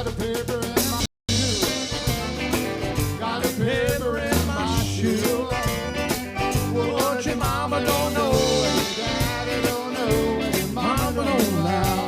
Got a paper in my shoe. Got a paper in my shoe. Well, what your mama don't know, and your daddy don't know, and your mama don't know now.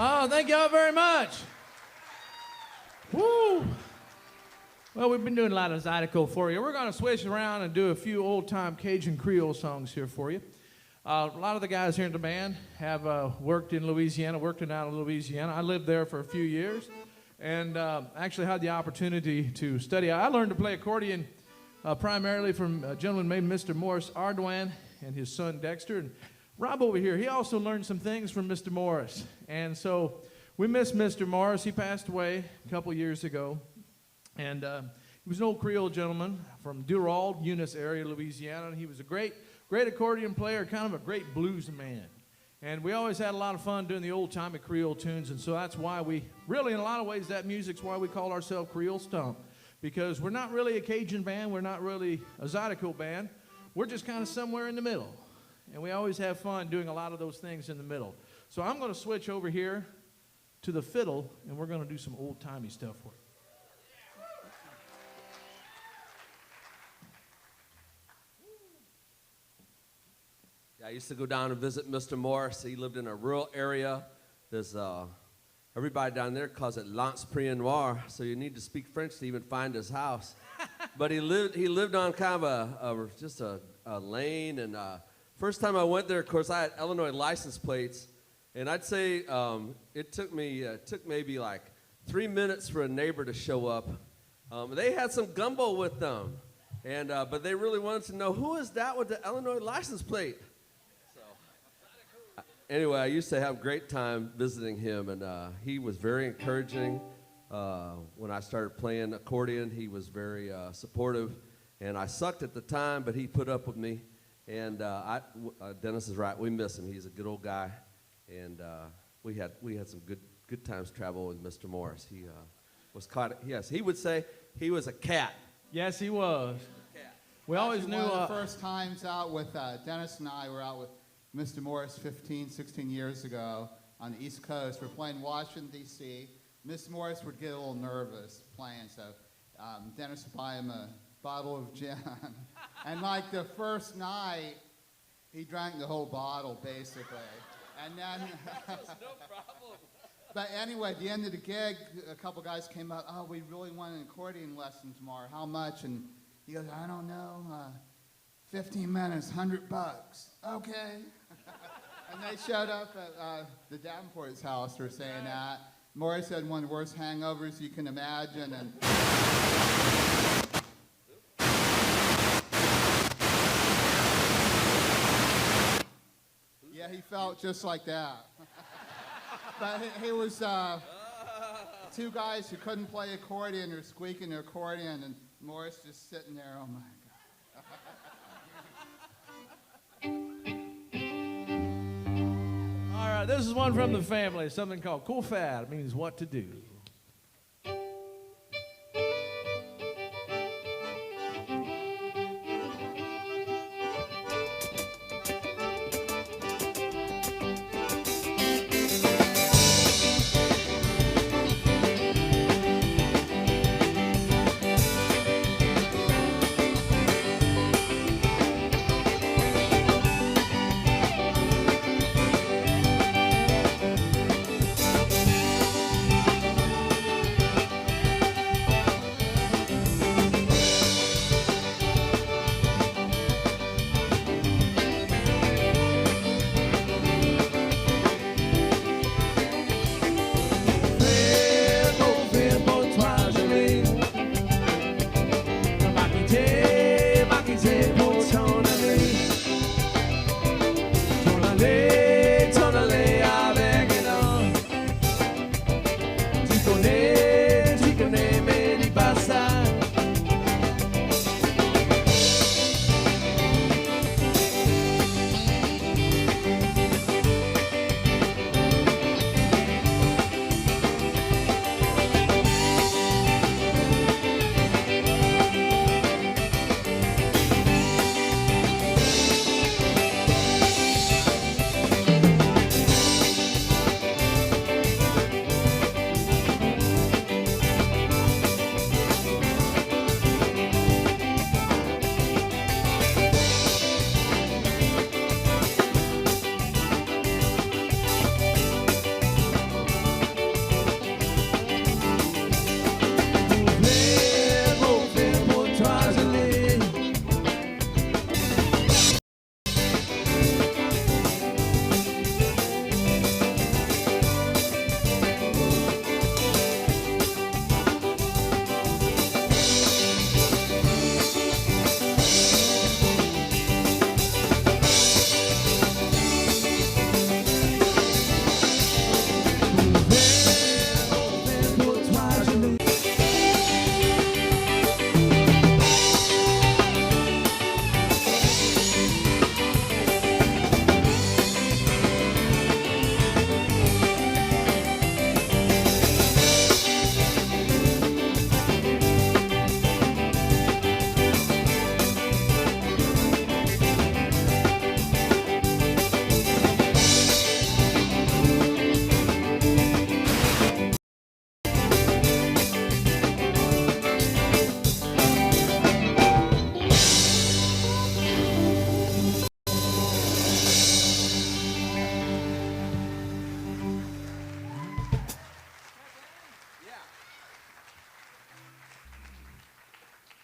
Oh, thank y'all very much. Woo. Well, we've been doing a lot of Zydeco for you. We're going to switch around and do a few old-time Cajun Creole songs here for you. A lot of the guys here in the band have worked in Louisiana, worked out of Louisiana. I lived there for a few years and actually had the opportunity to study. I learned to play accordion primarily from a gentleman named Mr. Morris Ardoin and his son Dexter. And Rob over here, he also learned some things from Mr. Morris. And so we miss Mr. Morris. He passed away a couple years ago. And he was an old Creole gentleman from Durald, Eunice area, Louisiana. And he was a great accordion player, kind of a great blues man. And we always had a lot of fun doing the old-timey Creole tunes. And so that's why we, really in a lot of ways, that music's why we call ourselves Creole Stomp. Because we're not really a Cajun band. We're not really a Zydeco band. We're just kind of somewhere in the middle. And we always have fun doing a lot of those things in the middle. So I'm going to switch over here to the fiddle, and we're going to do some old-timey stuff for you. Yeah, I used to go down and visit Mr. Morris. He lived in a rural area. There's everybody down there calls it L'Anse Prix Noir, so you need to speak French to even find his house. But he lived on kind of just a lane, and first time I went there, of course, I had Illinois license plates, and I'd say it took maybe like 3 minutes for a neighbor to show up. They had some gumbo with them, and but they really wanted to know, who is that with the Illinois license plate? So anyway, I used to have a great time visiting him, and he was very encouraging. When I started playing accordion, he was very supportive, and I sucked at the time, but he put up with me. And Dennis is right. We miss him. He's a good old guy, and we had some good times traveling with Mr. Morris. He was caught. Yes, he would say he was a cat. Yes, he was. Cat. We always knew. One of the first times out with Dennis and I were out with Mr. Morris 16 years ago on the East Coast. We're playing Washington, D.C. Mr. Morris would get a little nervous playing, so Dennis would buy him a bottle of gin. And like the first night, he drank the whole bottle, basically. And then, no problem. But anyway, at the end of the gig, a couple guys came up, oh, we really want an accordion lesson tomorrow. How much? And he goes, I don't know, 15 minutes, $100. Okay. And they showed up at the Davenport's house for saying that. Morris had one of the worst hangovers you can imagine. And yeah, he felt just like that. But he was two guys who couldn't play accordion or squeaking the accordion, and Morris just sitting there, oh my God. All right, this is one from the family, something called Kofad. It means what to do.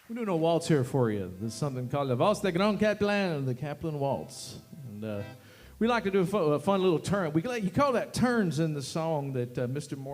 We're doing a waltz here for you. There's something called the Waltz de Grand Catalan, the Kaplan Waltz. And we like to do a fun little turn. You call that turns in the song that Mr. Moore